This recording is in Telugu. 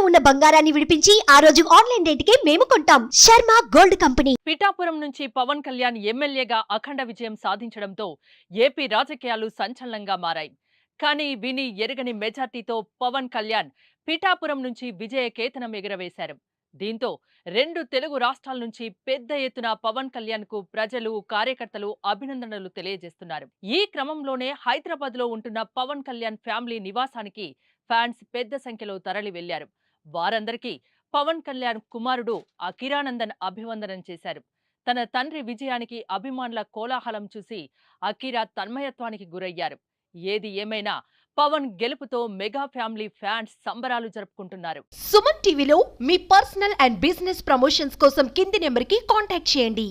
ఉన్న బంగారాన్ని విడిపించి ఆ రోజు ఆన్లైన్ రేటుకే మేము కొంటాం. Sharma gold company. పిఠాపురం నుంచి పవన్ కళ్యాణ్ ఎమ్మెల్యేగా అఖండ విజయం సాధించడంతో ఏపీ రాజకీయాలు సంచలనంగా మారాయి. కానీ విని ఎరగని మెజార్టీతో పవన్ కళ్యాణ్ పిఠాపురం నుంచి విజయ కేతనం ఎగురవేశారు. దీంతో రెండు తెలుగు రాష్ట్రాల నుంచి పెద్ద ఎత్తున పవన్ కళ్యాణ్ కు ప్రజలు, కార్యకర్తలు అభినందనలు తెలియజేస్తున్నారు. ఈ క్రమంలోనే హైదరాబాద్ లో ఉంటున్న పవన్ కళ్యాణ్ ఫ్యామిలీ నివాసానికి ఫ్యాన్స్ పెద్ద సంఖ్యలో తరలి వెళ్లారు. వారందరికీ పవన్ కళ్యాణ్ కుమారుడు అకిరానందన్ అభివందనం చేశారు. తన తండ్రి విజయానికి అభిమానుల కోలాహలం చూసి అకిరా తన్మయత్వానికి గురయ్యారు. ఏది ఏమైనా పవన్ గెలుపుతో మెగా ఫ్యామిలీ ఫ్యాన్స్ సంబరాలు జరుపుకుంటున్నారు. సుమన్ టీవీలో మీ పర్సనల్ అండ్ బిజినెస్ ప్రమోషన్స్ కోసం కింది నెంబర్కి కాంటాక్ట్ చేయండి.